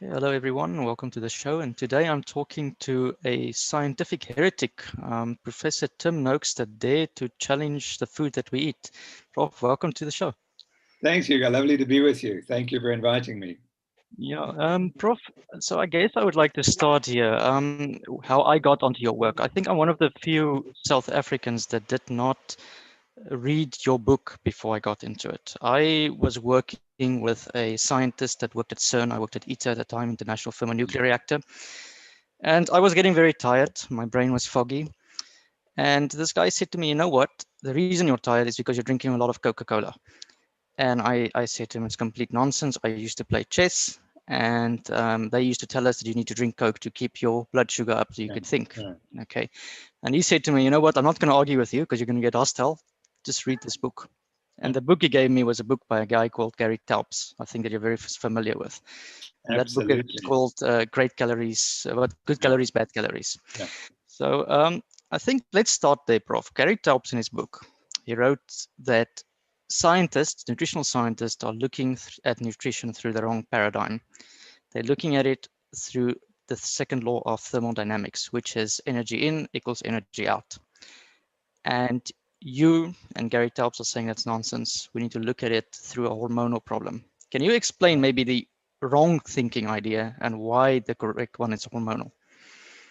Okay, hello everyone, welcome to the show. And today I'm talking to a scientific heretic, Professor Tim Noakes, that dared to challenge the food that we eat. Prof, welcome to the show. Thanks, Hugo. Lovely to be with you. Thank you for inviting me. Yeah, Prof, so I guess I would like to start here. How I got onto your work. I think I'm one of the few South Africans that did not read your book before I got into it. I was working with a scientist that worked at CERN. I worked at ITER at the time, International Thermonuclear Reactor. And I was getting very tired. My brain was foggy. And this guy said to me, you know what? The reason you're tired is because you're drinking a lot of Coca-Cola. And I said to him, it's complete nonsense. I used to play chess. And they used to tell us that you need to drink Coke to keep your blood sugar up so you could think. Okay. And he said to me, you know what? I'm not going to argue with you because you're going to get hostile. Just read this book. And the book he gave me was a book by a guy called Gary Taubes, I think that you're very familiar with. And that book is called Great Calories, Good Calories, Bad Calories. Yeah. So I think let's start there, Prof. Gary Taubes in his book, he wrote that scientists, nutritional scientists, are looking at nutrition through the wrong paradigm. They're looking at it through the second law of thermodynamics, which is energy in equals energy out. And you and Gary Taubes are saying that's nonsense. We need to look at it through a hormonal problem. Can you explain maybe the wrong thinking idea and why the correct one is hormonal?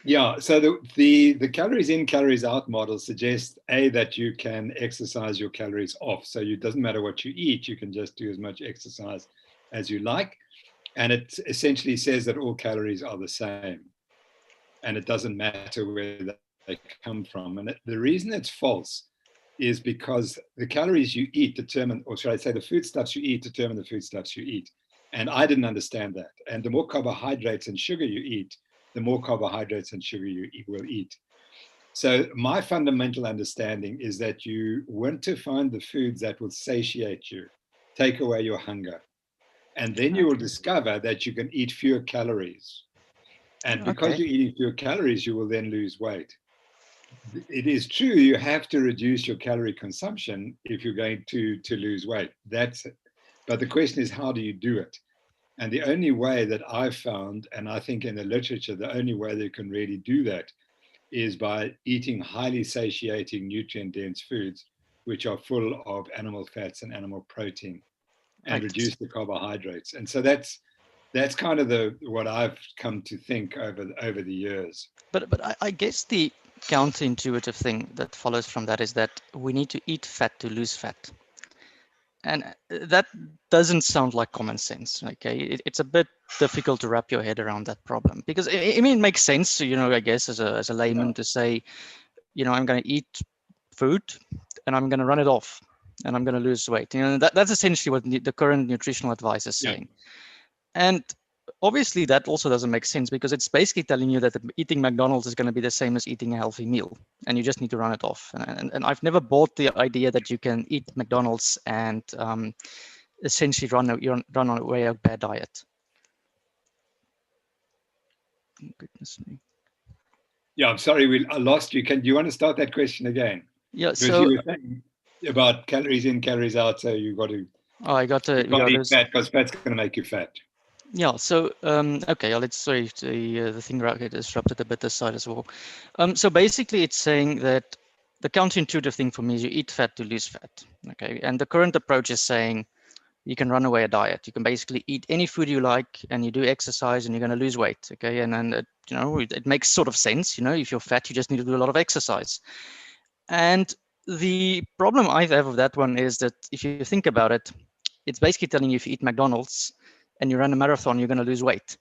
Yeah, so the calories in, calories out model suggests that you can exercise your calories off. So it doesn't matter what you eat, you can just do as much exercise as you like. And it essentially says that all calories are the same. And it doesn't matter where they come from. And the reason it's false is because the calories you eat determine, or should I say the foodstuffs you eat determine the foodstuffs you eat. And I didn't understand that. And the more carbohydrates and sugar you eat, the more carbohydrates and sugar you will eat. So my fundamental understanding is that you want to find the foods that will satiate you, take away your hunger. And then you will discover that you can eat fewer calories. And because you're eating fewer calories, you will then lose weight. It is true, you have to reduce your calorie consumption if you're going to lose weight. That's it. But the question is, how do you do it? And the only way that I've found, and I think in the literature, the only way that you can really do that is by eating highly satiating, nutrient-dense foods, which are full of animal fats and animal protein, and reduce the carbohydrates. And so that's kind of what I've come to think over the years. But I guess the counterintuitive thing that follows from that is that we need to eat fat to lose fat. And that doesn't sound like common sense. Okay, it's a bit difficult to wrap your head around that problem because I mean it makes sense, you know, I guess as a layman to say, you know, I'm going to eat food and I'm going to run it off and I'm going to lose weight. You know, that's essentially what the current nutritional advice is saying. And obviously that also doesn't make sense because it's basically telling you that eating McDonald's is going to be the same as eating a healthy meal and you just need to run it off. And I've never bought the idea that you can eat McDonald's and essentially run away a bad diet. Goodness me. Yeah, I'm sorry, I lost you. Do you want to start that question again? Yeah, because so you were saying about calories in, calories out, so you got to. Oh, I got to. Yeah, eat fat because fat's going to make you fat. Yeah. So okay, let's sorry, the thing disrupted a bit this side as well. So basically, it's saying that the counterintuitive thing for me is you eat fat to lose fat. Okay, and the current approach is saying you can run away a diet. You can basically eat any food you like, and you do exercise, and you're going to lose weight. Okay, and then you know it makes sort of sense. You know, if you're fat, you just need to do a lot of exercise. And the problem I have with that one is that if you think about it, it's basically telling you if you eat McDonald's and you run a marathon, you're going to lose weight.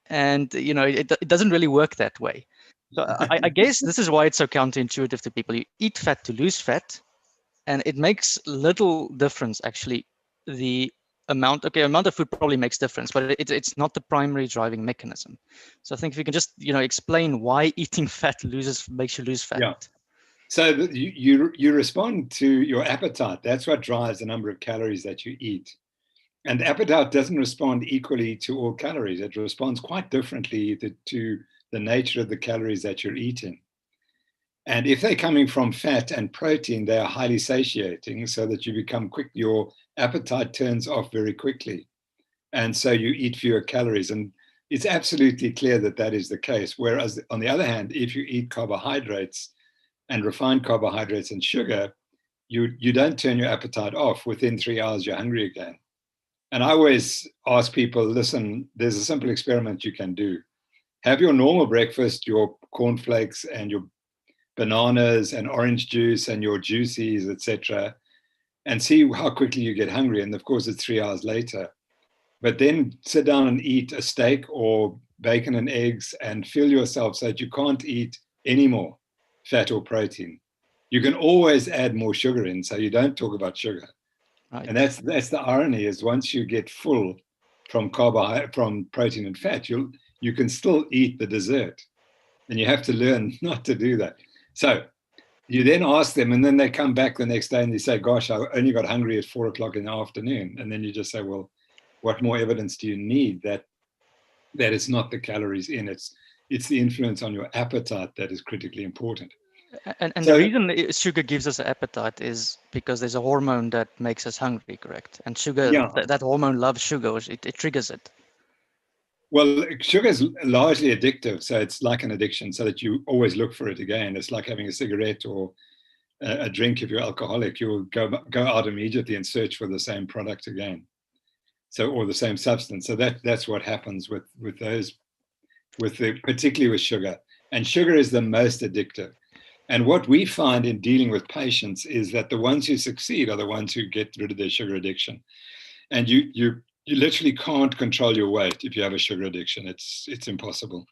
And, you know, it doesn't really work that way. So I guess this is why it's so counterintuitive to people. You eat fat to lose fat, and it makes little difference, actually. The amount of food probably makes difference, but it's not the primary driving mechanism. So I think if you can just, you know, explain why eating fat makes you lose fat. Yeah. So you respond to your appetite. That's what drives the number of calories that you eat. And appetite doesn't respond equally to all calories. It responds quite differently to the nature of the calories that you're eating. And if they're coming from fat and protein, they are highly satiating so that you become your appetite turns off very quickly. And so you eat fewer calories. And it's absolutely clear that that is the case. Whereas on the other hand, if you eat carbohydrates and refined carbohydrates and sugar, you don't turn your appetite off. Within 3 hours, you're hungry again. And I always ask people, listen, there's a simple experiment you can do. Have your normal breakfast, your cornflakes and your bananas and orange juice and your juices, etc., and see how quickly you get hungry. And of course, it's 3 hours later. But then sit down and eat a steak or bacon and eggs and fill yourself so that you can't eat any more fat or protein. You can always add more sugar in, so you don't talk about sugar. Right. And that's the irony, is once you get full from from protein and fat, you can still eat the dessert. And you have to learn not to do that. So you then ask them, and then they come back the next day and they say, gosh, I only got hungry at 4 o'clock in the afternoon. And then you just say, well, what more evidence do you need that it's not the calories in? It's the influence on your appetite that is critically important. And So, the reason sugar gives us appetite is because there's a hormone that makes us hungry, correct? And sugar, yeah, that hormone loves sugar, it triggers it. well, sugar is largely addictive. So it's like an addiction, so that you always look for it again. It's like having a cigarette or a drink. If you're alcoholic, you'll go out immediately and search for the same product again. So, or the same substance. So that's what happens with those, particularly with sugar. And sugar is the most addictive. And what we find in dealing with patients is that the ones who succeed are the ones who get rid of their sugar addiction. And you literally can't control your weight if you have a sugar addiction. It's impossible.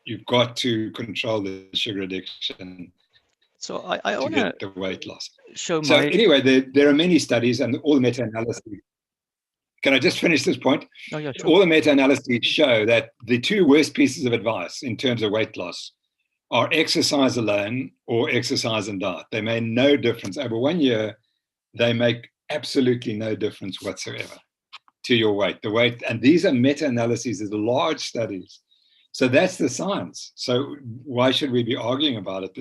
You've got to control the sugar addiction So I to want to get the weight loss. show So my... anyway, there are many studies and all the meta-analyses. Can I just finish this point? Oh, yeah, sure. All the meta-analyses show that the two worst pieces of advice in terms of weight loss are exercise alone or exercise and diet. They made no difference. Over 1 year, they make absolutely no difference whatsoever to your weight. The weight, and these are meta-analyses, these are large studies. So that's the science. So why should we be arguing about it?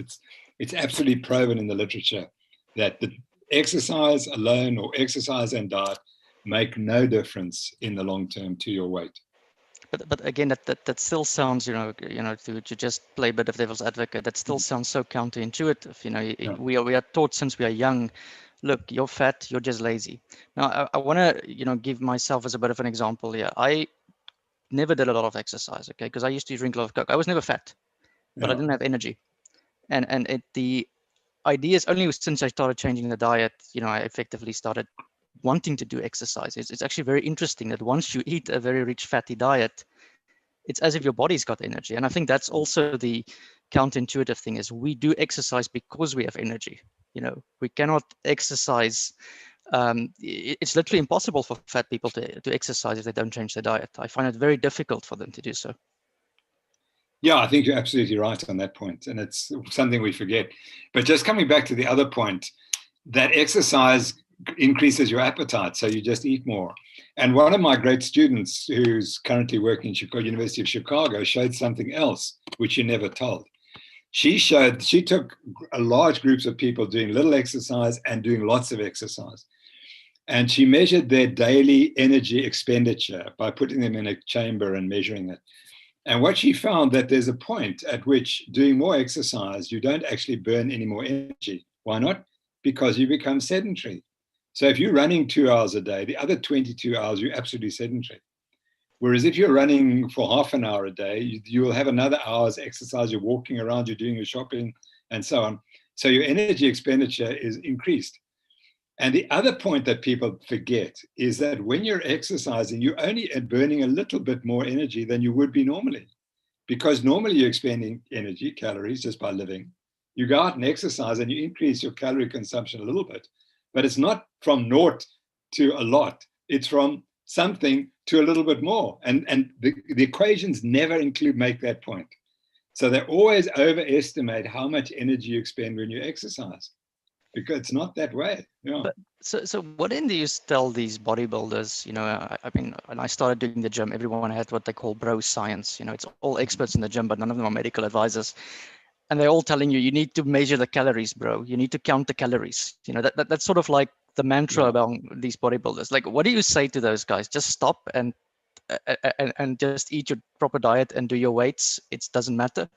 It's absolutely proven in the literature that the exercise alone or exercise and diet make no difference in the long term to your weight. But again, that still sounds, to just play a bit of devil's advocate, that still sounds so counterintuitive. Yeah. We are taught since we are young, look, you're fat, you're just lazy. Now, I want to, give myself as a bit of an example here. I never did a lot of exercise, okay, because I used to drink a lot of Coke. I was never fat, but I didn't have energy. And the idea is only since I started changing the diet, I effectively started wanting to do exercise. It's actually very interesting that once you eat a very rich fatty diet, it's as if your body's got energy. And I think that's also the counterintuitive thing, is we do exercise because we have energy. We cannot exercise. It's literally impossible for fat people to exercise if they don't change their diet. I find it very difficult for them to do so. Yeah, I think you're absolutely right on that point. And it's something we forget. But just coming back to the other point, that exercise increases your appetite, so you just eat more. And one of my great students, who's currently working at University of Chicago, showed something else, which you never told. She took a large groups of people doing little exercise and doing lots of exercise. And she measured their daily energy expenditure by putting them in a chamber and measuring it. And what she found, that there's a point at which doing more exercise, you don't actually burn any more energy. Why not? Because you become sedentary. So if you're running 2 hours a day, the other 22 hours, you're absolutely sedentary. Whereas if you're running for half an hour a day, you will have another hour's exercise, you're walking around, you're doing your shopping and so on. So your energy expenditure is increased. And the other point that people forget is that when you're exercising, you're only burning a little bit more energy than you would be normally. Because normally you're expending energy, calories, just by living. You go out and exercise and you increase your calorie consumption a little bit. But it's not from naught to a lot. It's from something to a little bit more. And the equations never make that point. So they always overestimate how much energy you expend when you exercise, because it's not that way. Yeah. But so what then do you tell these bodybuilders? I mean, when I started doing the gym, everyone had what they call bro science. It's all experts in the gym, but none of them are medical advisors. And they're all telling you need to measure the calories, bro. You need to count the calories. That's sort of like the mantra about these bodybuilders. Like, what do you say to those guys? Just stop and and just eat your proper diet and do your weights, it doesn't matter?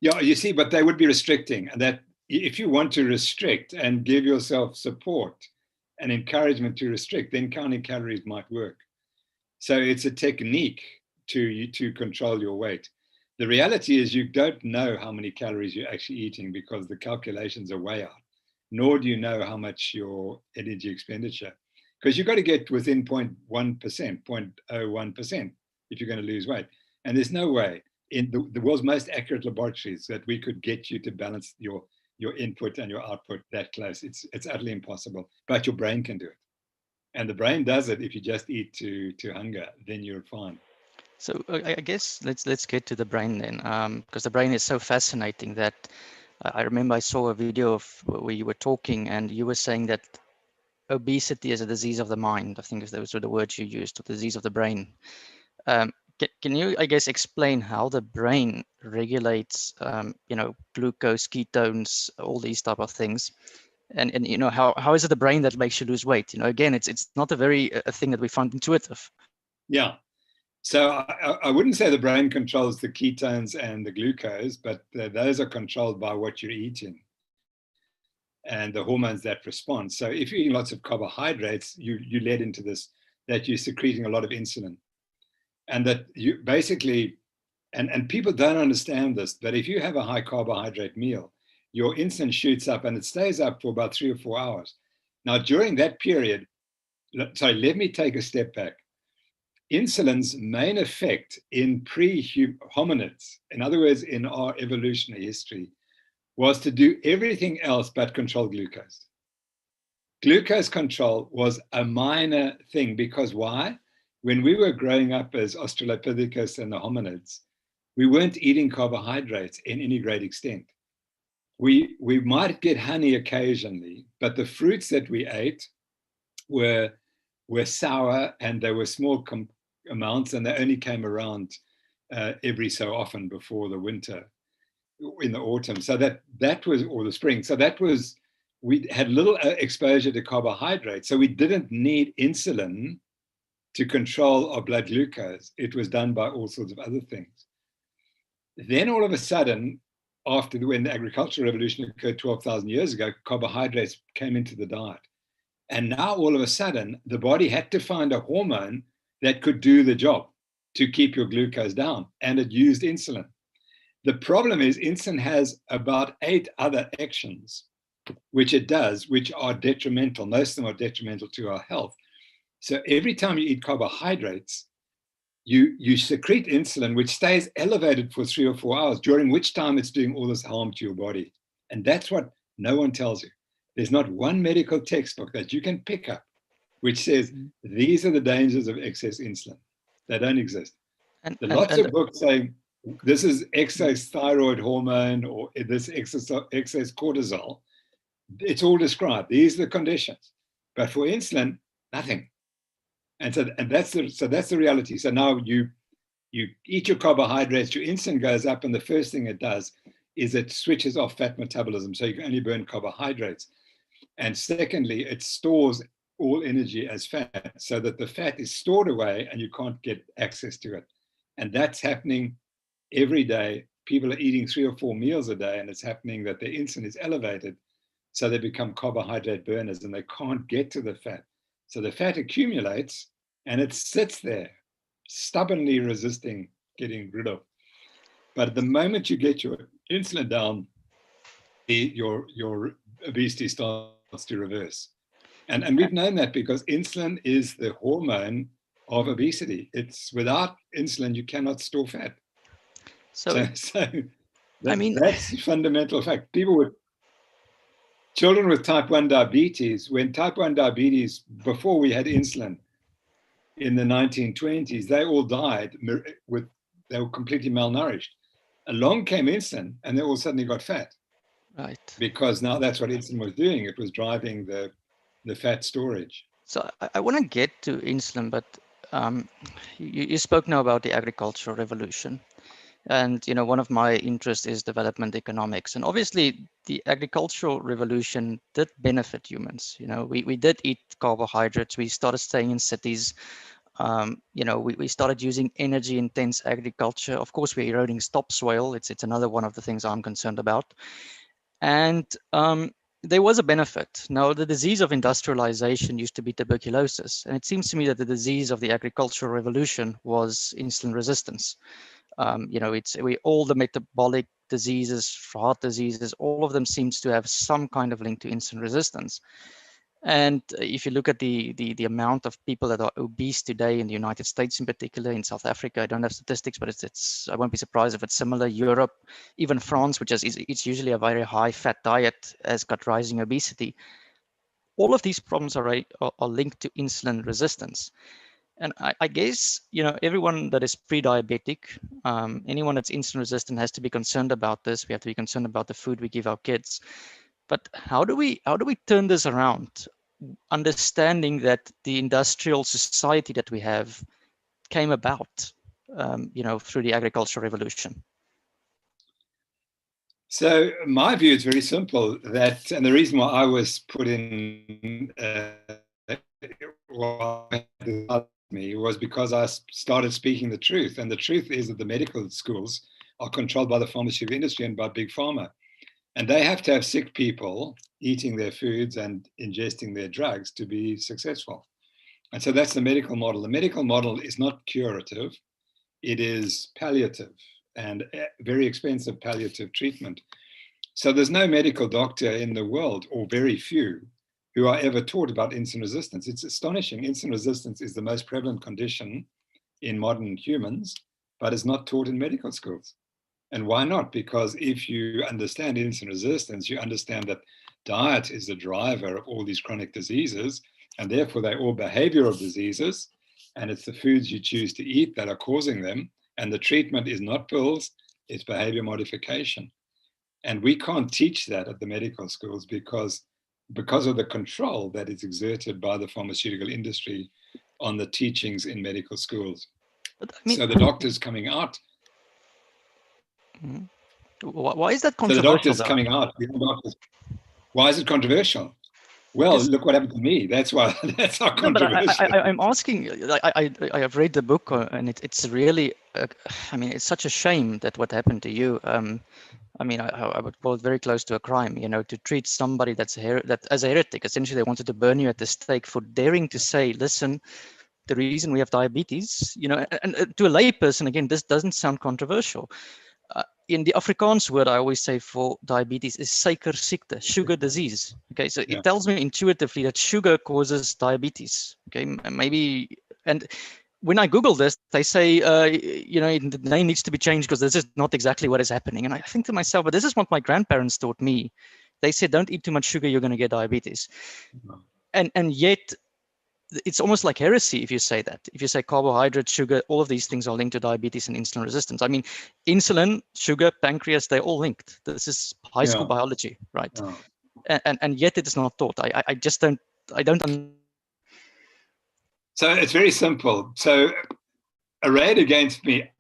Yeah, you see, but they would be restricting. And that if you want to restrict and give yourself support and encouragement to restrict, then counting calories might work. So it's a technique to control your weight. The reality is you don't know how many calories you're actually eating because the calculations are way out, nor do you know how much your energy expenditure, because you've got to get within 0.1%, 0.01% if you're going to lose weight. And there's no way in the world's most accurate laboratories that we could get you to balance your input and your output that close. It's utterly impossible, but your brain can do it. And the brain does it if you just eat to hunger, then you're fine. So I guess let's get to the brain then, because the brain is so fascinating that I remember I saw a video of where you were talking and you were saying that obesity is a disease of the mind. I think those were the words you used, the disease of the brain. Can you, I guess, explain how the brain regulates, glucose, ketones, all these type of things? And how is it the brain that makes you lose weight? Again, it's not a thing that we find intuitive. Yeah. So I wouldn't say the brain controls the ketones and the glucose, but those are controlled by what you're eating and the hormones that respond. So if you're eating lots of carbohydrates, you led into this, that you're secreting a lot of insulin. And that you basically, and people don't understand this, but if you have a high carbohydrate meal, your insulin shoots up and it stays up for about 3 or 4 hours. Now, during that period, sorry, let me take a step back. Insulin's main effect in pre-hominids, in other words, in our evolutionary history, was to do everything else but control glucose. Glucose control was a minor thing because why? When we were growing up as Australopithecus and the hominids, we weren't eating carbohydrates in any great extent. We might get honey occasionally, but the fruits that we ate were sour and they were small amounts, and they only came around every so often before the winter, in the autumn. So that was, or the spring. So that was, we had little exposure to carbohydrates. So we didn't need insulin to control our blood glucose. It was done by all sorts of other things. Then all of a sudden, when the agricultural revolution occurred 12,000 years ago, carbohydrates came into the diet. And now all of a sudden, the body had to find a hormone that could do the job to keep your glucose down. And it used insulin. The problem is insulin has about 8 other actions, which it does, which are detrimental. Most of them are detrimental to our health. So every time you eat carbohydrates, you secrete insulin, which stays elevated for 3 or 4 hours, during which time it's doing all this harm to your body. And that's what no one tells you. There's not one medical textbook that you can pick up which says these are the dangers of excess insulin. They don't exist. There are lots of books saying this is excess thyroid hormone or this excess cortisol. It's all described. These are the conditions. But for insulin, nothing. And that's the reality. So now you eat your carbohydrates, your insulin goes up, and the first thing it does is it switches off fat metabolism, so you can only burn carbohydrates. And secondly, it stores all energy as fat, so that the fat is stored away and you can't get access to it. And that's happening every day. People are eating 3 or 4 meals a day, and it's happening that their insulin is elevated, so they become carbohydrate burners and they can't get to the fat. So the fat accumulates and it sits there, stubbornly resisting getting rid of. But the moment you get your insulin down, your obesity starts to reverse. And we've known that because insulin is the hormone of obesity. It's without insulin, you cannot store fat. So that's the fundamental fact. Children with type 1 diabetes, when type 1 diabetes, before we had insulin in the 1920s, they all died they were completely malnourished. Along came insulin and they all suddenly got fat. Right. Because now that's what insulin was doing. It was driving the fat storage. So I want to get to insulin, but you spoke now about the agricultural revolution. And one of my interests is development economics. And obviously, the agricultural revolution did benefit humans. We did eat carbohydrates. We started staying in cities. We started using energy intense agriculture. Of course, we're eroding topsoil. It's another one of the things I'm concerned about. And there was a benefit. Now, the disease of industrialization used to be tuberculosis. And it seems to me that the disease of the agricultural revolution was insulin resistance. All the metabolic diseases, heart diseases, all of them seems to have some kind of link to insulin resistance. And if you look at the amount of people that are obese today in the United States, in particular, in South Africa, I don't have statistics, but I won't be surprised if it's similar. Europe, even France, which it's usually a very high fat diet, has got rising obesity. All of these problems are linked to insulin resistance. And I guess, everyone that is pre-diabetic, anyone that's insulin resistant has to be concerned about this. We have to be concerned about the food we give our kids. But how do we turn this around? Understanding that the industrial society that we have came about, through the agricultural revolution. So my view is very simple. And the reason why I was put in me was because I started speaking the truth. And the truth is that the medical schools are controlled by the pharmaceutical industry and by big pharma. And they have to have sick people eating their foods and ingesting their drugs to be successful. And so that's the medical model. The medical model is not curative, it is palliative and very expensive palliative treatment. So there's no medical doctor in the world, or very few, who are ever taught about insulin resistance. It's astonishing. Insulin resistance is the most prevalent condition in modern humans, but is not taught in medical schools. And why not? Because if you understand insulin resistance, you understand that diet is the driver of all these chronic diseases, and therefore they're all behavioral diseases, and it's the foods you choose to eat that are causing them, and the treatment is not pills, it's behavior modification. And we can't teach that at the medical schools because of the control that is exerted by the pharmaceutical industry on the teachings in medical schools. So the doctors coming out. Why is that controversial? So the doctors coming out, why is it controversial? Well, look what happened to me. That's why. That's how controversial. No, but I'm asking. I have read the book, and it's really. It's such a shame that what happened to you. I would call it very close to a crime. To treat somebody that as a heretic. Essentially, they wanted to burn you at the stake for daring to say, "Listen, the reason we have diabetes." And to a layperson, again, this doesn't sound controversial. In the Afrikaans word, I always say for diabetes is suikerziekte, sugar disease. Okay, so it tells me intuitively that sugar causes diabetes. Okay, maybe, and when I Google this, they say, the name needs to be changed because this is not exactly what is happening. And I think to myself, but this is what my grandparents taught me. They said, don't eat too much sugar, you're going to get diabetes. And yet, it's almost like heresy if you say that. If you say carbohydrate, sugar, all of these things are linked to diabetes and insulin resistance. Insulin, sugar, pancreas, they're all linked. This is high school biology, right? And yet it is not taught. I just don't. So it's very simple. So aligned against me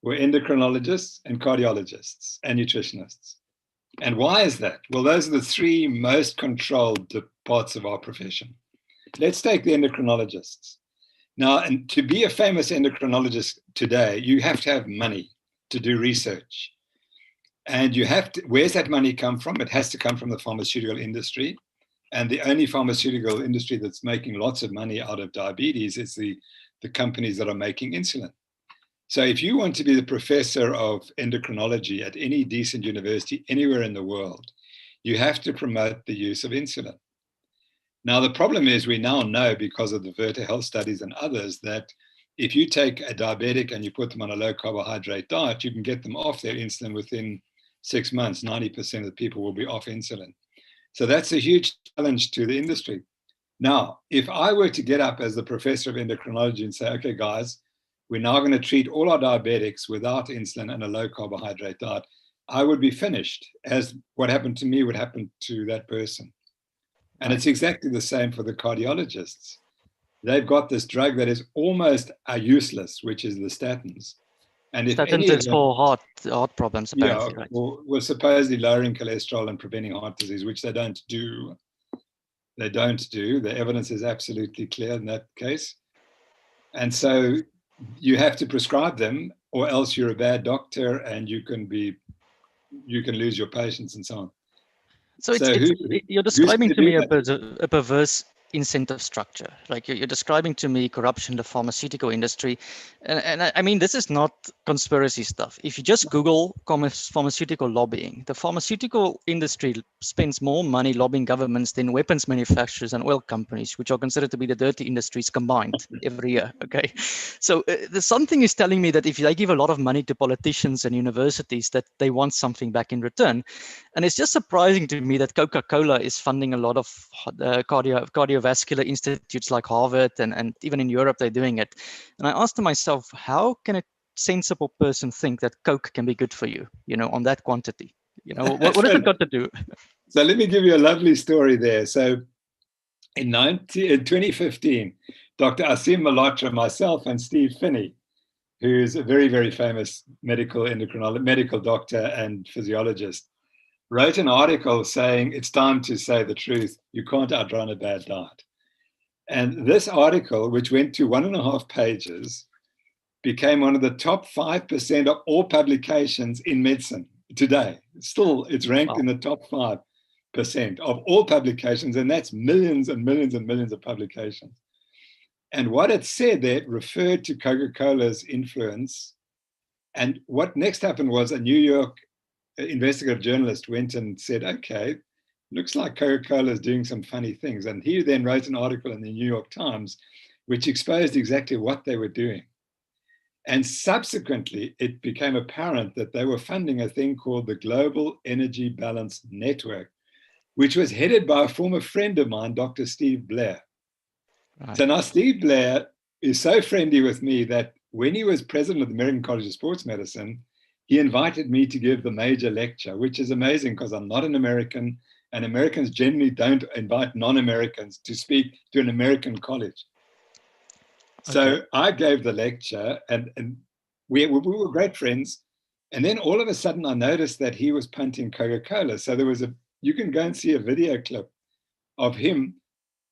were endocrinologists and cardiologists and nutritionists. And why is that? Well, those are the three most controlled parts of our profession. Let's take the endocrinologists. Now, and to be a famous endocrinologist today, you have to have money to do research. And where's that money come from? It has to come from the pharmaceutical industry. And the only pharmaceutical industry that's making lots of money out of diabetes is the companies that are making insulin. So if you want to be the professor of endocrinology at any decent university anywhere in the world, you have to promote the use of insulin. Now, the problem is we now know because of the Virta Health studies and others that if you take a diabetic and you put them on a low carbohydrate diet, you can get them off their insulin within 6 months. 90% of the people will be off insulin. So that's a huge challenge to the industry. Now, if I were to get up as the professor of endocrinology and say, okay, guys, we're now going to treat all our diabetics without insulin and a low carbohydrate diet, I would be finished, as what happened to me would happen to that person. And it's exactly the same for the cardiologists. they've got this drug that is almost useless, which is the statins. And if Statins any of is them, for heart problems, yeah, apparently, right? were supposedly lowering cholesterol and preventing heart disease, which they don't do. They don't do. The evidence is absolutely clear in that case. And so you have to prescribe them, or else you're a bad doctor and you can lose your patients and so on. So So you're who's describing going to to do me that? a perverse incentive structure. Like you're describing to me corruption in the pharmaceutical industry. And I mean, this is not conspiracy stuff. If you just Google pharmaceutical lobbying, the pharmaceutical industry spends more money lobbying governments than weapons manufacturers and oil companies, which are considered to be the dirty industries combined every year. Okay. So there's something is telling me that if they give a lot of money to politicians and universities, that they want something back in return. And it's just surprising to me that Coca-Cola is funding a lot of cardiovascular institutes like Harvard, and even in Europe, they're doing it. And I asked myself, how can a sensible person think that Coke can be good for you, on that quantity? What has it got to do? So let me give you a lovely story there. So in 2015, Dr. Asim Malhotra, myself, and Steve Finney, who's a very, very famous medical endocrinologist, medical doctor and physiologist, wrote an article saying it's time to say the truth. You can't outrun a bad diet. And this article, which went to 1.5 pages, became one of the top 5% of all publications in medicine today. Still, it's ranked in the top 5% of all publications, and that's millions and millions and millions of publications. And what it said there referred to Coca-Cola's influence. And what next happened was a New York investigative journalist went and said, okay, looks like Coca-Cola is doing some funny things. And he then wrote an article in the New York Times, which exposed exactly what they were doing. And subsequently, it became apparent that they were funding a thing called the Global Energy Balance Network, which was headed by a former friend of mine, Dr. Steve Blair. Right. So now Steve Blair is so friendly with me that when he was president of the American College of Sports Medicine, he invited me to give the major lecture, which is amazing because I'm not an American, and Americans generally don't invite non-Americans to speak to an American college. So okay. I gave the lecture, and we were great friends. And then all of a sudden, I noticed that he was punting Coca-Cola. So there was you can go and see a video clip of him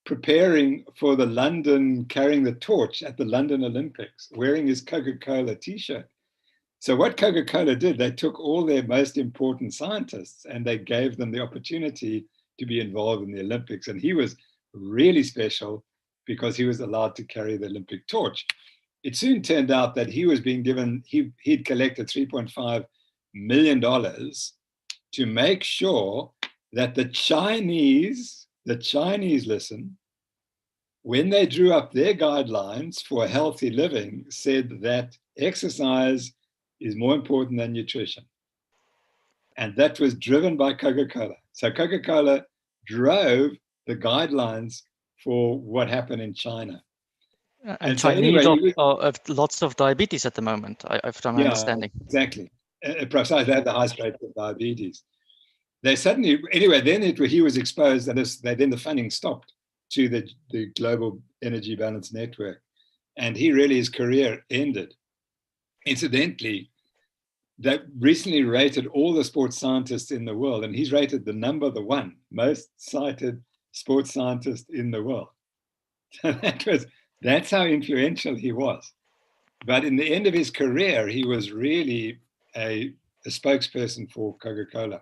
preparing for the London, carrying the torch at the London Olympics, wearing his Coca-Cola t-shirt. So what Coca-Cola did, they took all their most important scientists and they gave them the opportunity to be involved in the Olympics. And he was really special because he was allowed to carry the Olympic torch. It soon turned out that he was being given, he'd collected $3.5 million to make sure that the Chinese, listen, when they drew up their guidelines for healthy living, said that exercise is more important than nutrition. And that was driven by Coca-Cola. So Coca-Cola drove the guidelines for what happened in China. And Chinese so anyway, have lots of diabetes at the moment, from my understanding. Exactly. Precisely, they had the highest rate of diabetes. They suddenly, anyway, then he was exposed, and then the funding stopped to the Global Energy Balance Network. And his career ended. Incidentally, they recently rated all the sports scientists in the world, and he's rated the one most cited sports scientist in the world. So that's how influential he was. But in the end of his career, he was really a spokesperson for Coca-Cola.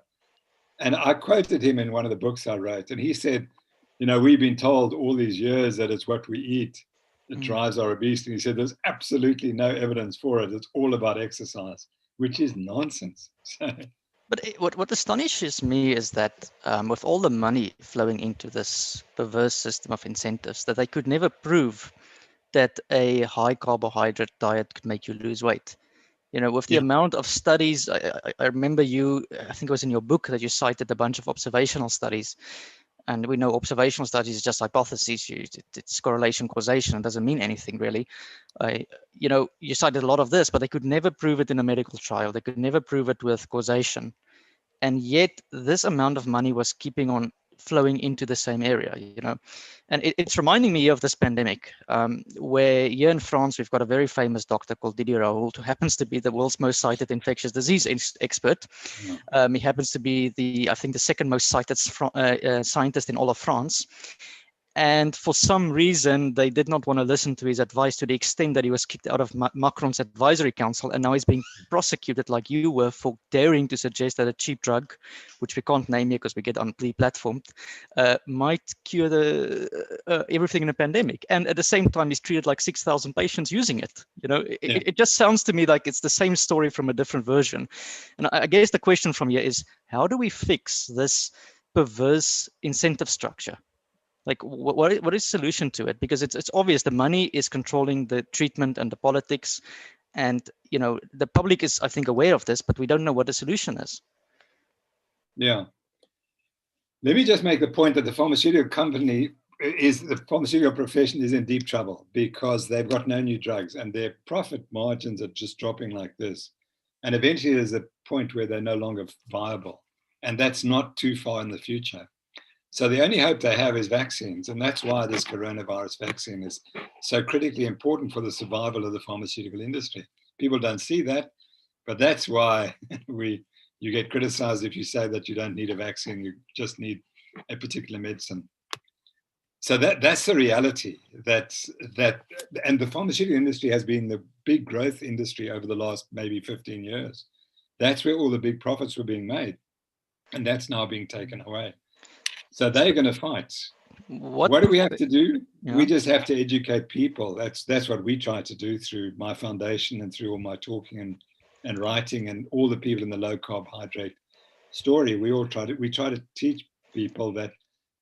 And I quoted him in one of the books I wrote, and he said, we've been told all these years that it's what we eat that drives our obesity. He said, there's absolutely no evidence for it. It's all about exercise, which is nonsense. But what astonishes me is that with all the money flowing into this perverse system of incentives, that they could never prove that a high carbohydrate diet could make you lose weight. With the amount of studies, I remember I think it was in your book that you cited a bunch of observational studies. And we know observational studies is just hypotheses. It's correlation, causation. It doesn't mean anything really. You cited a lot of this, but they could never prove it in a medical trial. They could never prove it with causation. And yet this amount of money was keeping on flowing into the same area, and it's reminding me of this pandemic, where here in France we've got a very famous doctor called Didier Raoult, who happens to be the world's most cited infectious disease expert. He happens to be I think the second most cited scientist in all of France. And for some reason, they did not want to listen to his advice, to the extent that he was kicked out of Macron's advisory council. And now he's being prosecuted, like you were, for daring to suggest that a cheap drug, which we can't name here because we get deplatformed, might cure everything in a pandemic. And at the same time, he's treated like 6,000 patients using it. It just sounds to me like it's the same story from a different version. And I guess the question from here is, how do we fix this perverse incentive structure? Like, what is the solution to it? Because it's obvious the money is controlling the treatment and the politics, and the public is, I think, aware of this, but we don't know what the solution is. Yeah. Let me just make the point that the pharmaceutical profession is in deep trouble, because they've got no new drugs and their profit margins are just dropping like this. And eventually there's a point where they're no longer viable. And that's not too far in the future. So the only hope they have is vaccines. And that's why this coronavirus vaccine is so critically important for the survival of the pharmaceutical industry. People don't see that, but that's why you get criticized if you say that you don't need a vaccine, you just need a particular medicine. So that's the reality. And the pharmaceutical industry has been the big growth industry over the last maybe 15 years. That's where all the big profits were being made. And that's now being taken away. So they're going to fight. What do we have to do? Yeah. We just have to educate people. That's what we try to do through my foundation and through all my talking and writing and all the people in the low carbohydrate story. We try to teach people that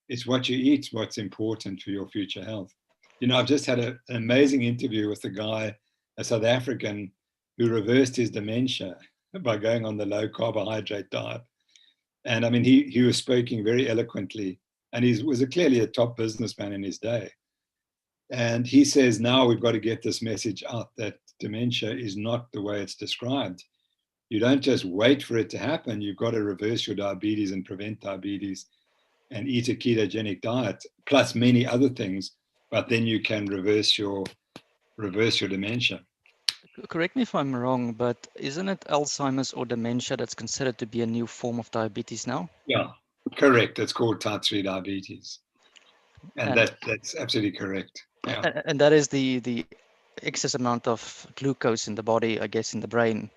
it's what you eat what's important for your future health. I've just had an amazing interview with a guy, a South African, who reversed his dementia by going on the low carbohydrate diet. And I mean, he was speaking very eloquently, and he was clearly a top businessman in his day. And he says, now we've got to get this message out that dementia is not the way it's described. You don't just wait for it to happen. You've got to reverse your diabetes and prevent diabetes and eat a ketogenic diet, plus many other things, but then you can reverse your dementia. Correct me if I'm wrong, but isn't it Alzheimer's or dementia that's considered to be a new form of diabetes now? Yeah, correct. It's called type 3 diabetes. And that's absolutely correct. Yeah. And that is the excess amount of glucose in the body, I guess, in the brain.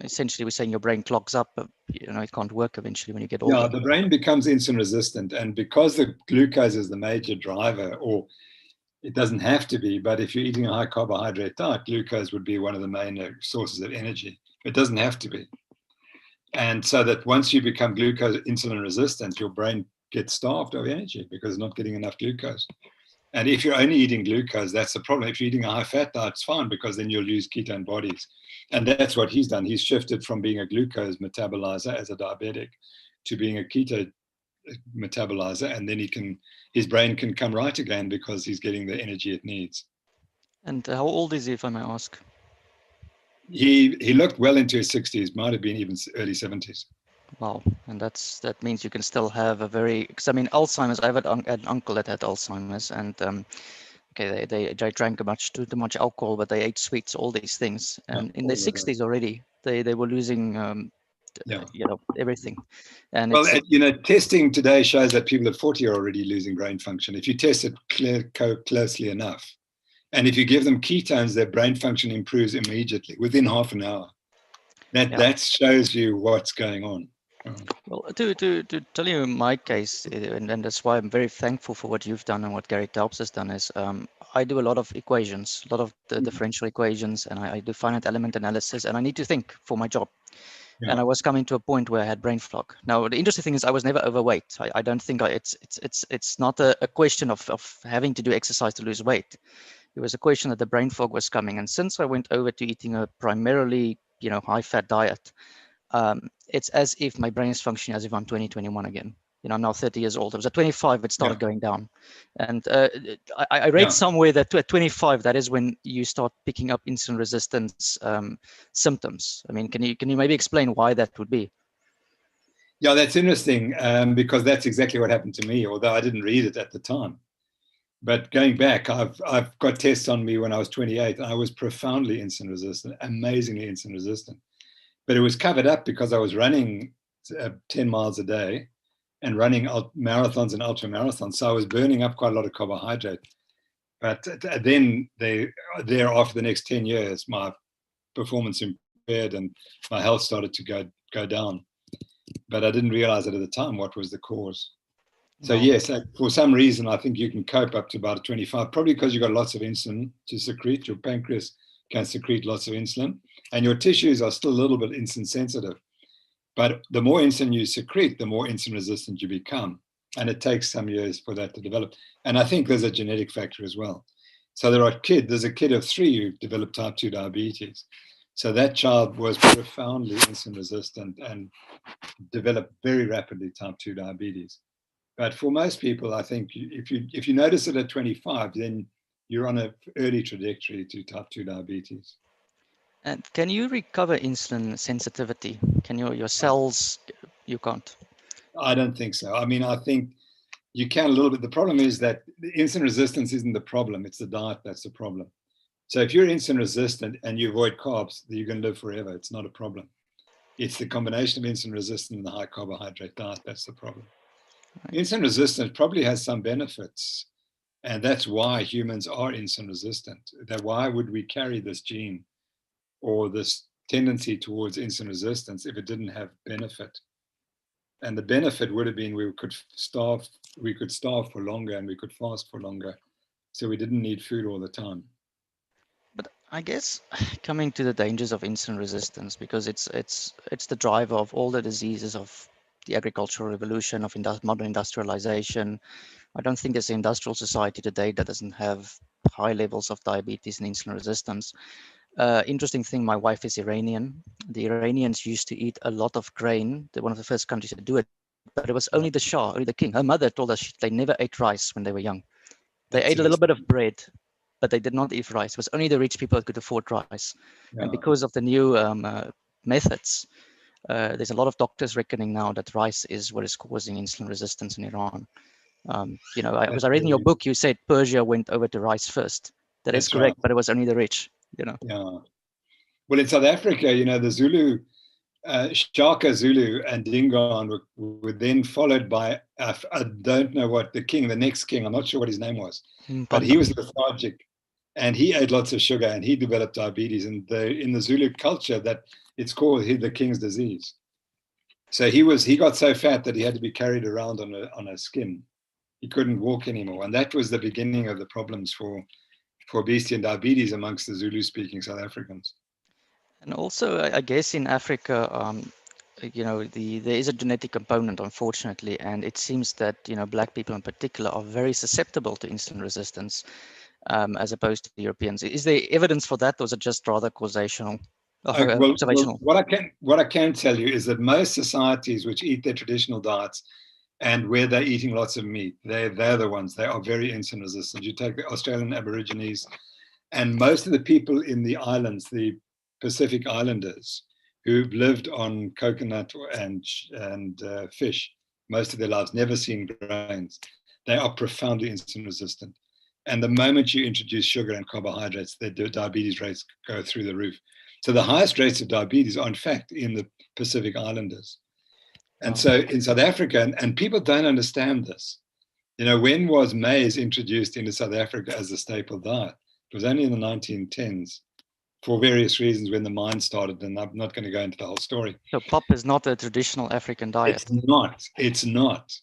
Essentially, we're saying your brain clogs up, but it can't work eventually when you get older. Yeah, the brain becomes insulin resistant. And because the glucose is the major driver, or it doesn't have to be, but if you're eating a high carbohydrate diet, glucose would be one of the main sources of energy. It doesn't have to be. And so that once you become glucose insulin resistant, your brain gets starved of energy because it's not getting enough glucose. And if you're only eating glucose, that's the problem. If you're eating a high fat diet, it's fine, because then you'll lose ketone bodies. And that's what he's done. He's shifted from being a glucose metabolizer as a diabetic to being a keto metabolizer, and then his brain can come right again because he's getting the energy it needs. And how old is he, if I may ask? He looked well into his 60s, might have been even early 70s. Wow, and that means you can still have a because I mean, Alzheimer's. I have an uncle that had Alzheimer's, and they drank too much alcohol, but they ate sweets, all these things, and in their 60s already, they were losing everything. And well, testing today shows that people at 40 are already losing brain function if you test it closely enough. And if you give them ketones, their brain function improves immediately within half an hour. That shows you what's going on. Well, to tell you my case, and that's why I'm very thankful for what you've done and what Gary Taubes has done, is I do a lot of equations, a lot of the differential equations, and I do finite element analysis, and I need to think for my job. Yeah. And I was coming to a point where I had brain fog. Now, the interesting thing is I was never overweight. I don't think it's not a question of having to do exercise to lose weight. It was a question that the brain fog was coming. And since I went over to eating a primarily, high fat diet, it's as if my brain is functioning as if I'm 21 again. I'm now 30 years old. I was at 25, it started going down. And I read somewhere that at 25, that is when you start picking up insulin resistance symptoms. I mean, can you maybe explain why that would be? Yeah, that's interesting, because that's exactly what happened to me, although I didn't read it at the time. But going back, I've got tests on me when I was 28, and I was profoundly insulin resistant, amazingly insulin resistant. But it was covered up because I was running 10 miles a day and running marathons and ultra marathons. So I was burning up quite a lot of carbohydrate. But then there after the next 10 years, my performance impaired and my health started to go down. But I didn't realize it at the time what was the cause. So Well, yes, for some reason, I think you can cope up to about 25, probably because you've got lots of insulin to secrete. Your pancreas can secrete lots of insulin, and your tissues are still a little bit insulin sensitive. But the more insulin you secrete, the more insulin resistant you become. And it takes some years for that to develop. And I think there's a genetic factor as well. So there's a kid of 3 who developed type 2 diabetes. So that child was profoundly insulin resistant and developed very rapidly type 2 diabetes. But for most people, I think if you notice it at 25, then you're on an early trajectory to type 2 diabetes. and can you recover insulin sensitivity? Can your cells, you can't? I don't think so. I mean, I think you can a little bit. The problem is that the insulin resistance isn't the problem. It's the diet that's the problem. So if you're insulin resistant and you avoid carbs, you're going to live forever. It's not a problem. It's the combination of insulin resistance and the high carbohydrate diet that's the problem. Right. Insulin resistance probably has some benefits, and that's why humans are insulin resistant. That why would we carry this gene or this tendency towards insulin resistance if it didn't have benefit? And the benefit would have been we could starve for longer and we could fast for longer, so we didn't need food all the time. But I guess coming to the dangers of insulin resistance, because it's the driver of all the diseases of the agricultural revolution, of modern industrialization. I don't think there's an industrial society today that doesn't have high levels of diabetes and insulin resistance. Interesting thing, my wife is Iranian. The Iranians used to eat a lot of grain. They're one of the first countries to do it, but it was only the Shah, only the king. Her mother told us they never ate rice when they were young. They That's ate a little bit interesting. of bread, but they did not eat rice. It was only the rich people that could afford rice. And Yeah, because of the new methods, there's a lot of doctors reckoning now that rice is what is causing insulin resistance in Iran. Because that's I read in your very, book, you said Persia went over to rice first. That is that's right. correct, but it was only the rich, Yeah. Well, in South Africa, the Zulu, Shaka Zulu and Dingaan were then followed by, I don't know what the next king, I'm not sure what his name was, but Mpanda. he was lethargic and he ate lots of sugar and he developed diabetes. And in the Zulu culture, that it's called the king's disease. So he got so fat that he had to be carried around on a skin. He couldn't walk anymore. And that was the beginning of the problems for obesity and diabetes amongst the Zulu speaking South Africans. And also, I guess in Africa, there is a genetic component, unfortunately, and it seems that black people in particular are very susceptible to insulin resistance, as opposed to Europeans. Is there evidence for that, or is it just rather causational, Well, observational? what I can tell you is that most societies which eat their traditional diets and where they're eating lots of meat, they're the ones, they are very insulin resistant. You take the Australian Aborigines and most of the people in the islands, the Pacific Islanders, who've lived on coconut and fish most of their lives, never seen grains, they are profoundly insulin resistant. And the moment you introduce sugar and carbohydrates, their diabetes rates go through the roof. So the highest rates of diabetes are, in fact, in the Pacific Islanders. And Wow. so in South Africa, and people don't understand this, when was maize introduced into South Africa as a staple diet? It was only in the 1910s for various reasons when the mine started, and I'm not going to go into the whole story. So pop is not a traditional African diet. It's not. It's not.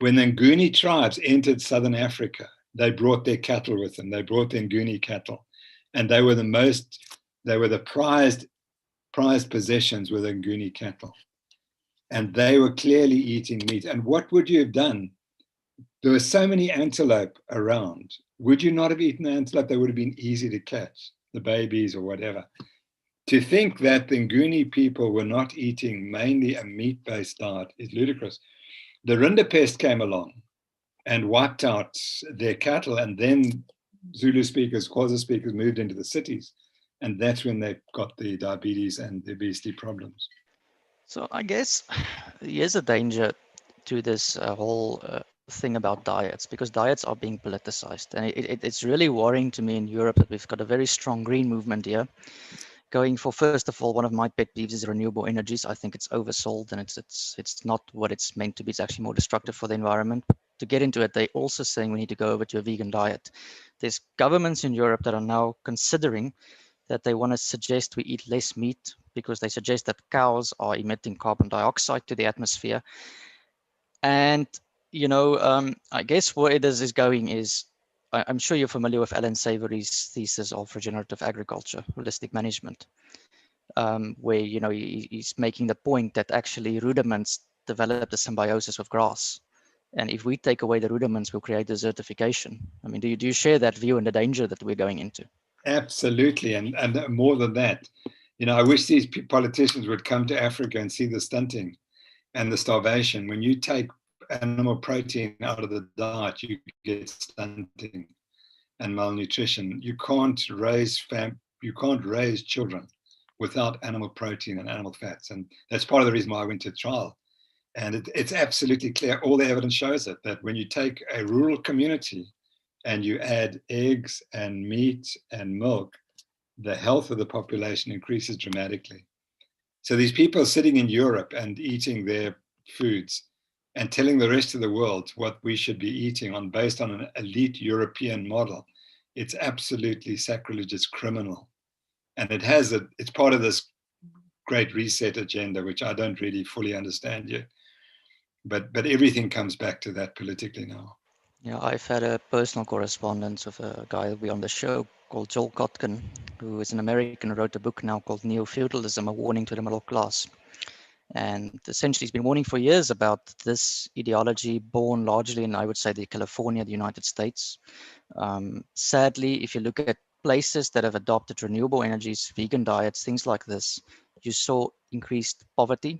When the Nguni tribes entered southern Africa, they brought their cattle with them. They brought their Nguni cattle, and they were the prized possessions were the Nguni cattle, and they were clearly eating meat. And what would you have done? There were so many antelope around. Would you not have eaten the antelope? They would have been easy to catch, the babies or whatever. To think that the Nguni people were not eating mainly a meat-based diet is ludicrous. The rinderpest came along and wiped out their cattle, and then Zulu speakers, Xhosa speakers moved into the cities, and that's when they got the diabetes and the obesity problems. So I guess here's a danger to this whole thing about diets, because diets are being politicized, and it's really worrying to me in Europe that we've got a very strong green movement here going for. First of all, one of my pet peeves is renewable energies. I think it's oversold, and it's not what it's meant to be. It's actually more destructive for the environment. But to get into it, they also saying we need to go over to a vegan diet. There's governments in Europe that are now considering that they want to suggest we eat less meat because they suggest that cows are emitting carbon dioxide to the atmosphere. And I guess where it is going is, I'm sure you're familiar with Alan Savory's thesis of regenerative agriculture, holistic management, where he's making the point that actually rudiments develop the symbiosis with grass, and if we take away the rudiments, we'll create desertification. I mean, do you share that view and the danger that we're going into? Absolutely, and more than that, I wish these politicians would come to Africa and see the stunting and the starvation. When you take animal protein out of the diet, you get stunting and malnutrition. You can't raise children without animal protein and animal fats, and that's part of the reason why I went to trial. And it's absolutely clear. All the evidence shows it, that when you take a rural community and you add eggs and meat and milk, the health of the population increases dramatically. So these people sitting in Europe and eating their foods and telling the rest of the world what we should be eating based on an elite European model, it's absolutely sacrilegious, criminal. And it's part of this great reset agenda, which I don't really fully understand yet. But everything comes back to that politically now. Yeah, I've had a personal correspondence with a guy who'll be on the show called Joel Kotkin, who is an American who wrote a book now called Neo-Feudalism, A Warning to the Middle Class. And essentially, he's been warning for years about this ideology born largely in, I would say, the California, the United States. Sadly, if you look at places that have adopted renewable energies, vegan diets, things like this, you saw increased poverty,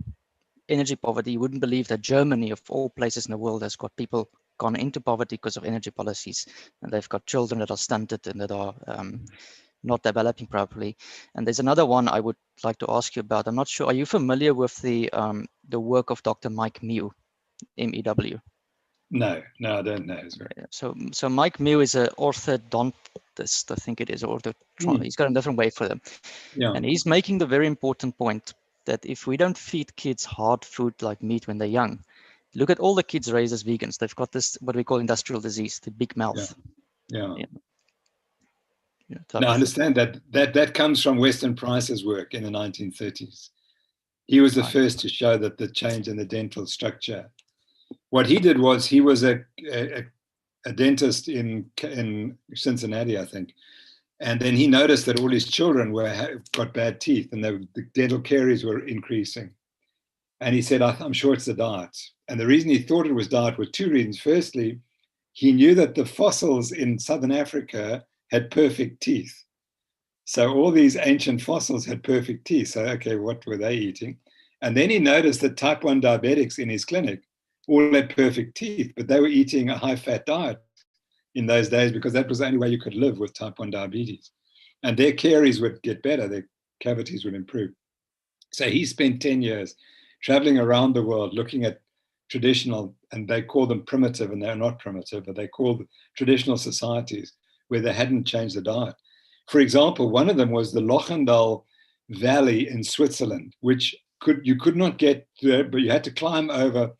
energy poverty. You wouldn't believe that Germany, of all places in the world, has got people gone into poverty because of energy policies, and they've got children that are stunted and that are not developing properly. And there's another one I would like to ask you about. I'm not sure. Are you familiar with the work of Dr. Mike Mew, MEW? No, I don't know. So Mike Mew is an orthodontist, I think it is, he's got a different way for them. Yeah. And he's making the very important point that if we don't feed kids hard food like meat when they're young, look at all the kids raised as vegans. They've got this, what we call industrial disease, the big mouth. Yeah. Now, I understand that comes from Weston Price's work in the 1930s. He was the first to show that the change in the dental structure. What he did was he was a dentist in Cincinnati, I think. And then he noticed that all his children got bad teeth and the dental caries were increasing. And he said, I'm sure it's the diet. And the reason he thought it was diet were two reasons. Firstly, he knew that the fossils in Southern Africa had perfect teeth. So all these ancient fossils had perfect teeth. So, okay, what were they eating? And then he noticed that type 1 diabetics in his clinic all had perfect teeth, but they were eating a high-fat diet in those days because that was the only way you could live with type 1 diabetes. And their caries would get better, their cavities would improve. So he spent 10 years traveling around the world looking at traditional, and they call them primitive, and they're not primitive, but they call traditional societies where they hadn't changed the diet. For example, one of them was the Lochendal Valley in Switzerland, which you could not get there, but you had to climb over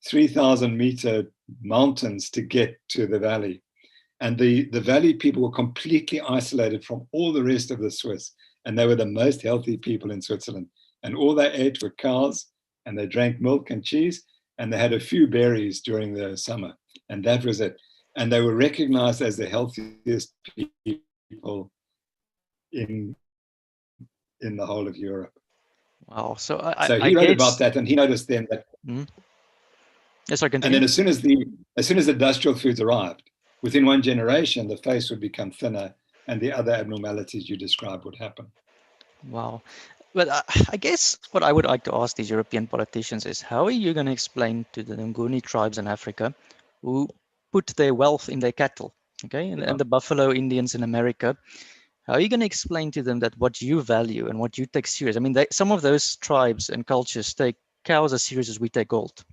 3,000 meter mountains to get to the valley. And the valley people were completely isolated from all the rest of the Swiss. And they were the most healthy people in Switzerland. And all they ate were cows, and they drank milk and cheese, and they had a few berries during the summer. And that was it. And they were recognized as the healthiest people in the whole of Europe. Wow. So he wrote about that, and he noticed then that. Yes, I can. And then as soon as the industrial foods arrived, within one generation, the face would become thinner, and the other abnormalities you described would happen. Wow. But I guess what I would like to ask these European politicians is, how are you going to explain to the Nguni tribes in Africa who put their wealth in their cattle, okay, and the Buffalo Indians in America, How are you going to explain to them that what you value and what you take serious? I mean, some of those tribes and cultures take cows as serious as we take gold.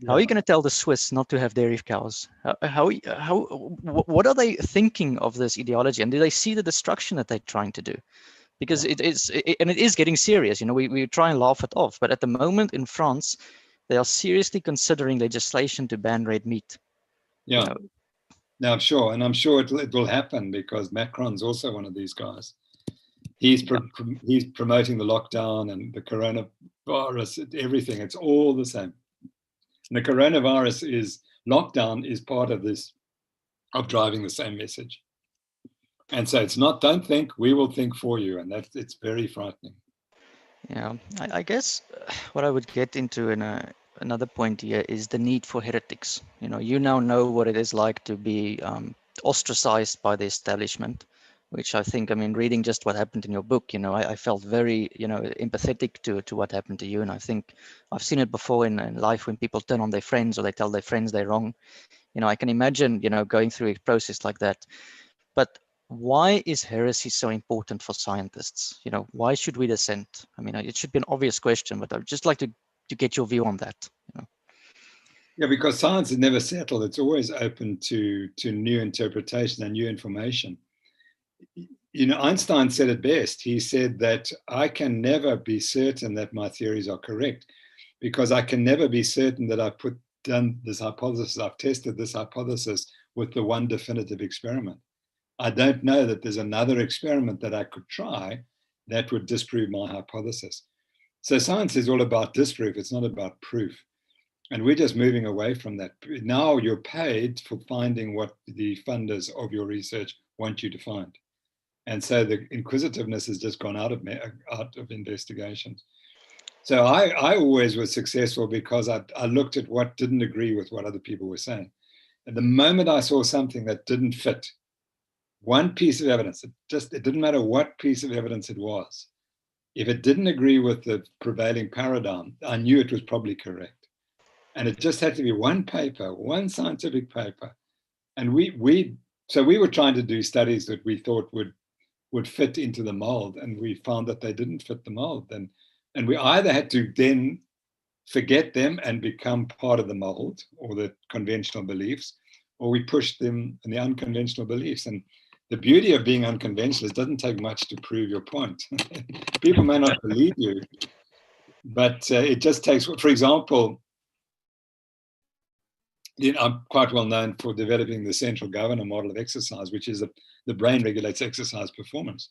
How are Yeah, you going to tell the Swiss not to have dairy cows? What are they thinking of this ideology? And do they see the destruction that they're trying to do? Because yeah, it is getting serious. You know, we try and laugh it off, but at the moment in France, they are seriously considering legislation to ban red meat. You yeah. know, Now I'm sure, and I'm sure it will happen because Macron's also one of these guys. yeah, He's promoting the lockdown and the coronavirus, everything. It's all the same. And the coronavirus is lockdown is part of this of driving the same message. And so it's not don't think, we will think for you, and that's it's very frightening. yeah. I guess what I would get into in another point here is the need for heretics. You now know what it is like to be ostracized by the establishment, which I think, I mean, reading just what happened in your book, I felt very, empathetic to what happened to you. And I think I've seen it before in life when people turn on their friends or they tell their friends they're wrong. I can imagine, going through a process like that. But why is heresy so important for scientists? Why should we dissent? I mean, it should be an obvious question, but I'd just like to get your view on that. Yeah, because science is never settled. It's always open to new interpretation and new information. Einstein said it best. He said that I can never be certain that my theories are correct because I can never be certain that I've done this hypothesis, I've tested this hypothesis with the one definitive experiment. I don't know that there's another experiment that I could try that would disprove my hypothesis. So science is all about disproof. It's not about proof. And we're just moving away from that. Now you're paid for finding what the funders of your research want you to find. And so the inquisitiveness has just gone out of investigations. So I always was successful because I looked at what didn't agree with what other people were saying. And the moment I saw something that didn't fit, one piece of evidence, it didn't matter what piece of evidence it was. If it didn't agree with the prevailing paradigm, I knew it was probably correct. And it just had to be one paper, one scientific paper. And so we were trying to do studies that we thought would fit into the mold, and we found that they didn't fit the mold. And we either had to then forget them and become part of the mold or the conventional beliefs, or we pushed them in the unconventional beliefs. And the beauty of being unconventional is it doesn't take much to prove your point. People may not believe you, but it just takes, for example, I'm quite well known for developing the central governor model of exercise, which is the brain regulates exercise performance.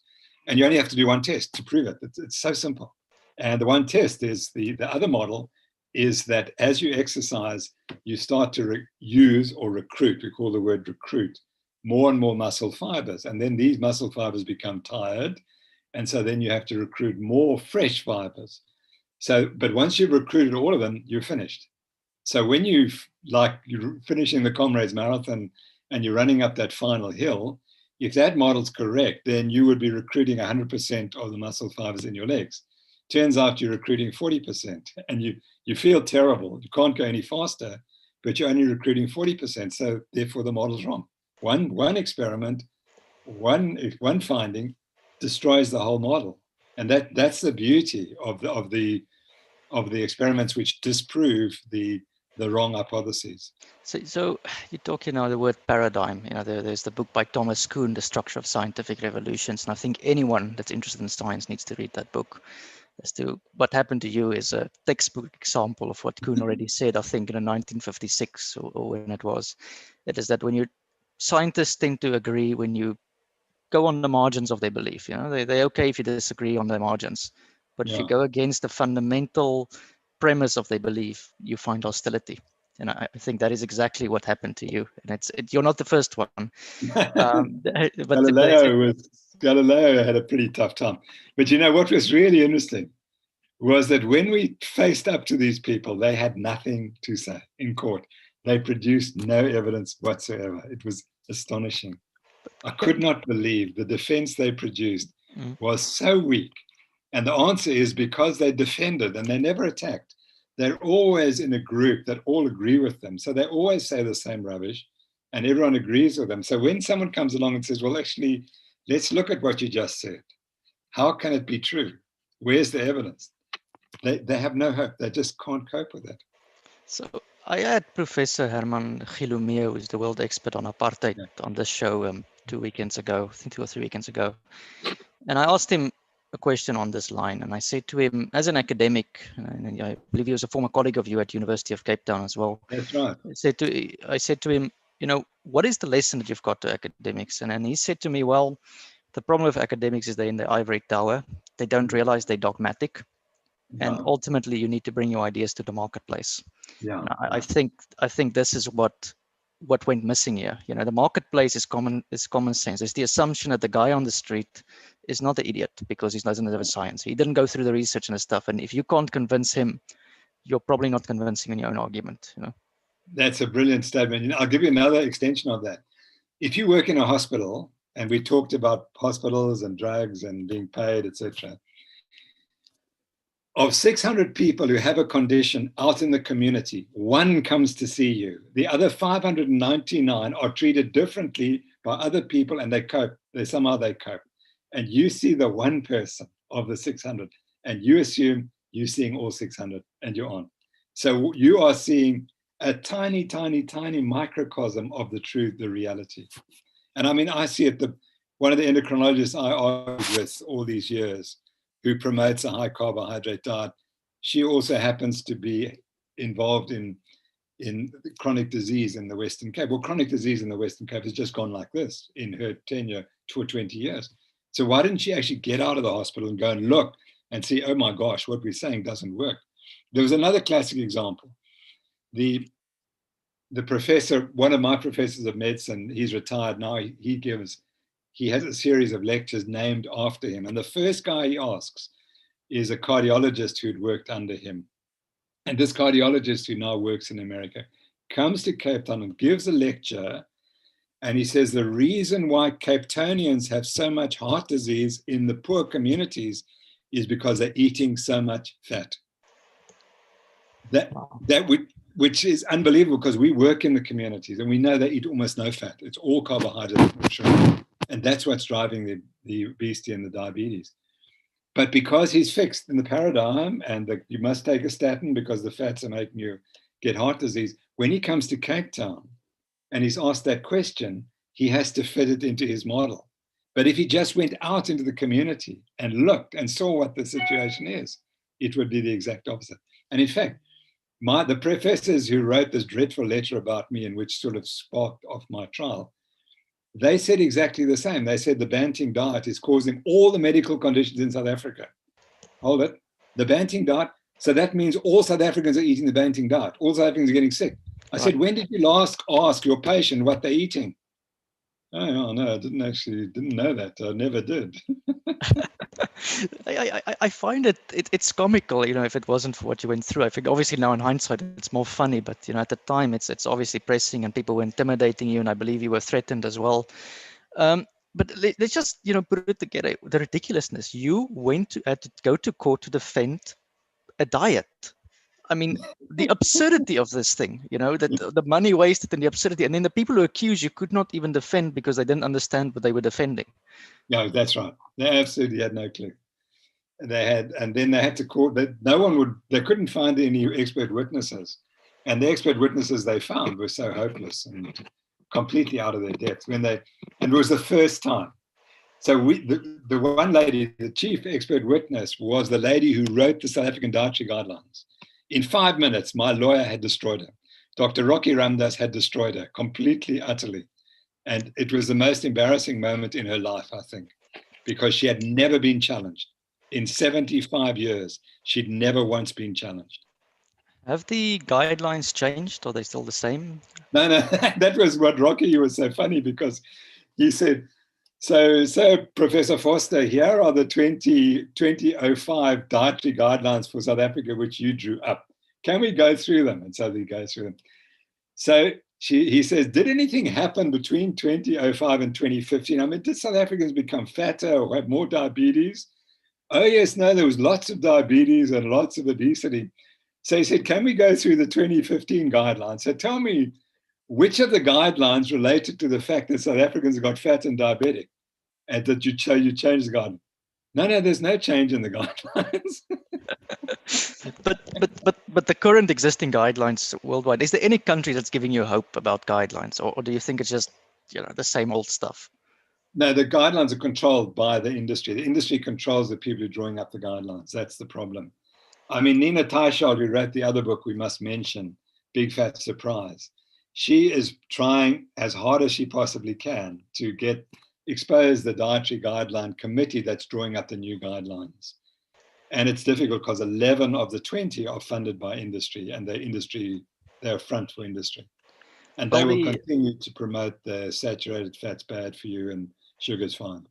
And you only have to do one test to prove it. It's so simple. And the one test is the other model is that as you exercise, you start to use or recruit, we call the word recruit, more and more muscle fibers. And then these muscle fibers become tired. And so then you have to recruit more fresh fibers. But once you've recruited all of them, you're finished. So when you're finishing the Comrades Marathon and you're running up that final hill, if that model's correct, then you would be recruiting 100% of the muscle fibers in your legs. Turns out you're recruiting 40%, and you feel terrible. You can't go any faster, but you're only recruiting 40%. So therefore, the model's wrong. One experiment, one finding destroys the whole model, and that's the beauty of the experiments which disprove the wrong hypotheses. So you're talking now the word paradigm. There's the book by Thomas Kuhn, The Structure of Scientific Revolutions, and I think anyone that's interested in science needs to read that book. As to what happened to you is a textbook example of what Kuhn already said, I think, in 1956 or when it was. It is that when scientists tend to agree when you go on the margins of their belief. They're okay if you disagree on their margins, but if you Yeah. go against the fundamental premise of their belief, you find hostility. And I think that is exactly what happened to you. And you're not the first one. But Galileo had a pretty tough time. But what was really interesting was that when we faced up to these people, they had nothing to say in court. They produced no evidence whatsoever. It was astonishing. I could not believe the defense they produced was so weak. And the answer is because they defended and they never attacked. They're always in a group that all agree with them. So they always say the same rubbish and everyone agrees with them. So when someone comes along and says, well, actually, let's look at what you just said. How can it be true? Where's the evidence? They have no hope. They just can't cope with it. So I had Professor Herman Gilumeo, who's the world expert on apartheid, Yeah. on this show 2 weekends ago, I think 2 or 3 weekends ago. And I asked him a question on this line, and I said to him, as an academic, and I believe he was a former colleague of you at University of Cape Town as well. That's right. I said to him, what is the lesson that you've got to academics? And he said to me, well, the problem with academics is they're in the ivory tower. They don't realize they're dogmatic. And ultimately, you need to bring your ideas to the marketplace. Yeah. And I think this is what went missing here. The marketplace is common sense. It's the assumption that the guy on the street is not an idiot because he doesn't have a science. He didn't go through the research and the stuff. And if you can't convince him, you're probably not convincing in your own argument. That's a brilliant statement. I'll give you another extension of that. If you work in a hospital, and we talked about hospitals and drugs and being paid, etc. Of 600 people who have a condition out in the community, one comes to see you. The other 599 are treated differently by other people, and they cope. Somehow they cope. And you see the one person of the 600, and you assume you're seeing all 600, and you're on. So you are seeing a tiny, tiny, tiny microcosm of the truth, the reality. And I mean, I see it. One of the endocrinologists I argued with all these years, who promotes a high carbohydrate diet, she also happens to be involved in chronic disease in the Western Cape. Well, chronic disease in the Western Cape has just gone like this in her tenure for 20 years. So why didn't she actually get out of the hospital and go and look and see, oh my gosh, what we're saying doesn't work? There was another classic example. The professor, one of my professors of medicine, he's retired now, he has a series of lectures named after him. And the first guy he asks is a cardiologist who'd worked under him. And this cardiologist, who now works in America, comes to Cape Town and gives a lecture. And he says the reason why Cape Townians have so much heart disease in the poor communities is because they're eating so much fat. Which is unbelievable, because we work in the communities and we know they eat almost no fat. It's all carbohydrates and sugar. And that's what's driving the obesity and the diabetes. But because he's fixed in the paradigm and you must take a statin because the fats are making you get heart disease, when he comes to Cape Town and he's asked that question, he has to fit it into his model. But if he just went out into the community and looked and saw what the situation is, it would be the exact opposite. And in fact, the professors who wrote this dreadful letter about me, and which sort of sparked off my trial, they said exactly the same. They said the Banting diet is causing all the medical conditions in South Africa. Hold it. The Banting diet. So that means all South Africans are eating the Banting diet. All South Africans are getting sick. I said, when did you last ask your patient what they're eating? Oh, no, I didn't know that. I never did. I find it's comical, if it wasn't for what you went through. I think obviously now in hindsight it's more funny, but at the time it's obviously pressing and people were intimidating you, and I believe you were threatened as well. But let's just put it together, the ridiculousness. You had to go to court to defend a diet. I mean, the absurdity of this thing, that the money wasted and the absurdity, and then the people who accused you could not even defend because they didn't understand what they were defending. No, that's right. They absolutely had no clue. And then they had to court that they couldn't find any expert witnesses. And the expert witnesses they found were so hopeless and completely out of their depth and it was the first time. So the one lady, the chief expert witness, was the lady who wrote the South African Dietary Guidelines. In 5 minutes, my lawyer had destroyed her. Dr. Rocky Ramdas had destroyed her completely, utterly. And it was the most embarrassing moment in her life, I think, because she had never been challenged. In 75 years, she'd never once been challenged. Have the guidelines changed? Are they still the same? No, that was what Rocky was so funny, because he said, so Professor Foster, here are the 2005 dietary guidelines for South Africa, which you drew up. Can we go through them? And so they go through them. So he says, did anything happen between 2005 and 2015? I mean, did South Africans become fatter or have more diabetes? Oh, yes, no, there was lots of diabetes and lots of obesity. So he said, can we go through the 2015 guidelines? So tell me, which of the guidelines related to the fact that South Africans got fat and diabetic? And that you change the guidelines. No, there's no change in the guidelines. But the current existing guidelines worldwide, is there any country that's giving you hope about guidelines, or do you think it's just, you know, the same old stuff? No, the guidelines are controlled by the industry. The industry controls the people who are drawing up the guidelines. That's the problem. I mean, Nina Teicholz, who wrote the other book we must mention, Big Fat Surprise, she is trying as hard as she possibly can to expose the dietary guideline committee that's drawing up the new guidelines. And it's difficult because 11 of the 20 are funded by industry, and they're a front for industry. And they will continue to promote the saturated fat's bad for you and sugar's fine.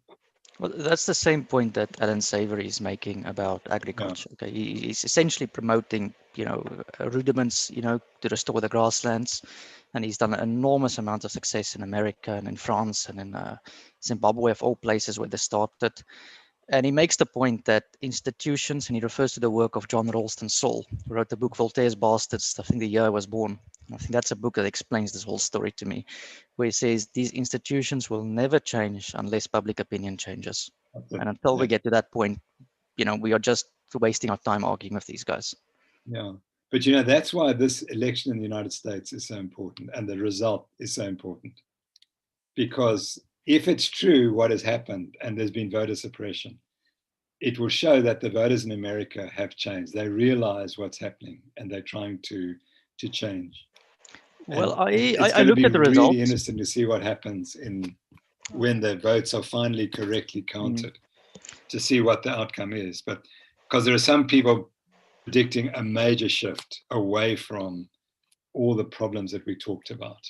Well, that's the same point that Alan Savory is making about agriculture. Okay, he's essentially promoting, you know, rudiments, you know, to restore the grasslands, and he's done an enormous amount of success in America and in France and in Zimbabwe, of all places where they started. And he makes the point that institutions, and he refers to the work of John Ralston Saul, who wrote the book Voltaire's Bastards, I think the year I was born. And I think that's a book that explains this whole story to me, where he says these institutions will never change unless public opinion changes. And until we get to that point, you know, we are just wasting our time arguing with these guys. Yeah. But, you know, that's why this election in the United States is so important, and the result is so important. Because if it's true what has happened and there's been voter suppression, it will show that the voters in America have changed. They realize what's happening and they're trying to change. Well, it's I going to looked be at the results. really interesting to see what happens when the votes are finally correctly counted, to see what the outcome is. But because there are some people predicting a major shift away from all the problems that we talked about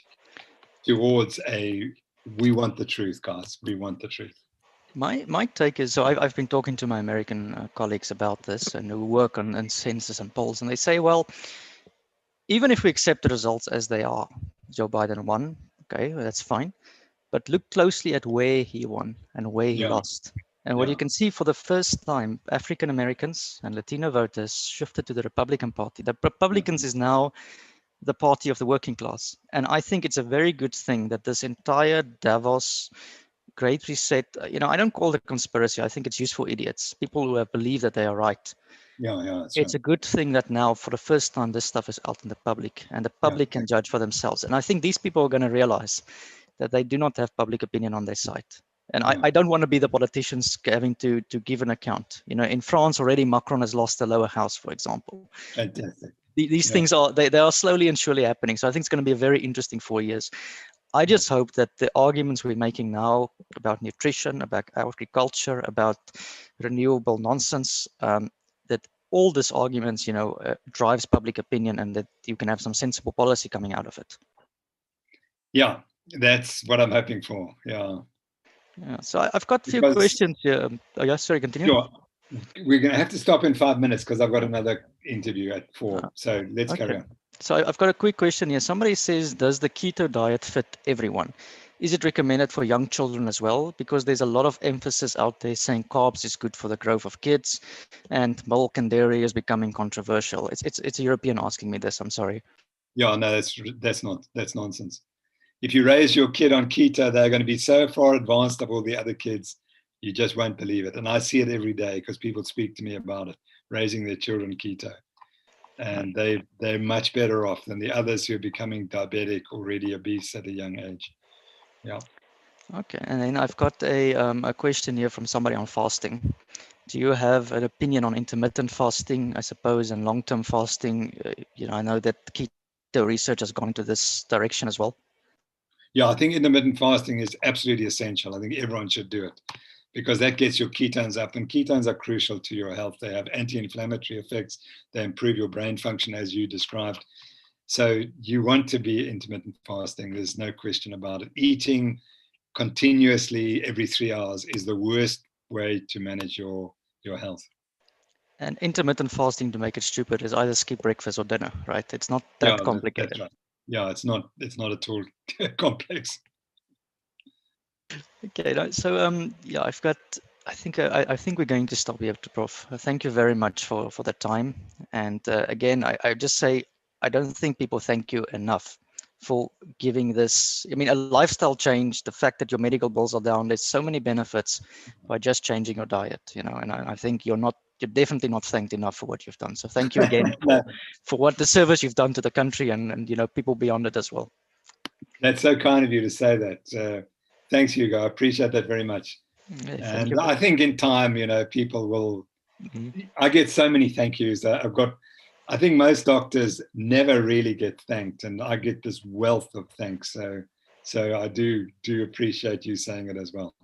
towards we want the truth, guys. We want the truth. My take is, so I've been talking to my American colleagues about this and who work on census and polls, and they say, well, even if we accept the results as they are, Joe Biden won, okay, well, that's fine. But look closely at where he won and where he lost. And what you can see, for the first time, African Americans and Latino voters shifted to the Republican Party. The Republicans is now the party of the working class. And I think it's a very good thing that this entire Davos Great Reset, you know, I don't call it a conspiracy. I think it's useful idiots, people who believe that they are right. It's a good thing that now, for the first time, this stuff is out in the public, and the public can judge for themselves. And I think these people are going to realize that they do not have public opinion on their side. And I don't want to be the politicians having to give an account. You know, in France already, Macron has lost the lower house, for example. Fantastic. These things are, they are slowly and surely happening. So I think it's going to be a very interesting 4 years. I just hope that the arguments we're making now about nutrition, about agriculture, about renewable nonsense, that all these arguments, you know, drives public opinion, and that you can have some sensible policy coming out of it. Yeah, that's what I'm hoping for. Yeah. So I've got a few questions here. Oh, yeah, sorry, continue. Sure. We're going to have to stop in 5 minutes because I've got another interview at 4. So let's carry on. So I've got a quick question here. Somebody says, does the keto diet fit everyone? Is it recommended for young children as well? Because there's a lot of emphasis out there saying carbs is good for the growth of kids, and milk and dairy is becoming controversial. It's a European asking me this. I'm sorry. Yeah, no, that's nonsense. If you raise your kid on keto, they're going to be so far advanced of all the other kids, you just won't believe it. And I see it every day because people speak to me about it, raising their children keto. And they're much better off than the others who are becoming diabetic, already obese at a young age. Yeah. Okay, and then I've got a question here from somebody on fasting. Do you have an opinion on intermittent fasting, I suppose, and long-term fasting? You know, I know that keto research has gone into this direction as well. Yeah, I think intermittent fasting is absolutely essential. I think everyone should do it, because that gets your ketones up, and ketones are crucial to your health. They have anti-inflammatory effects. They improve your brain function, as you described. So you want to be intermittent fasting. There's no question about it. Eating continuously every 3 hours is the worst way to manage your health. And intermittent fasting, to make it stupid, is either skip breakfast or dinner, right? It's not that complicated. That's right. Yeah, it's not at all complex. Okay, so yeah, I've got. I think we're going to stop here, Prof. Thank you very much for the time. And again, I just say I don't think people thank you enough for giving this. I mean, a lifestyle change, the fact that your medical bills are down, there's so many benefits by just changing your diet, you know, and I think you're definitely not thanked enough for what you've done. So thank you again No, for what the service you've done to the country and you know, people beyond it as well. that's so kind of you to say that. Thanks, Hugo. I appreciate that very much. Yeah, thank And you. I think in time, you know, people will. Mhm. I get so many thank yous. I think most doctors never really get thanked, and I get this wealth of thanks. So I do appreciate you saying it as well.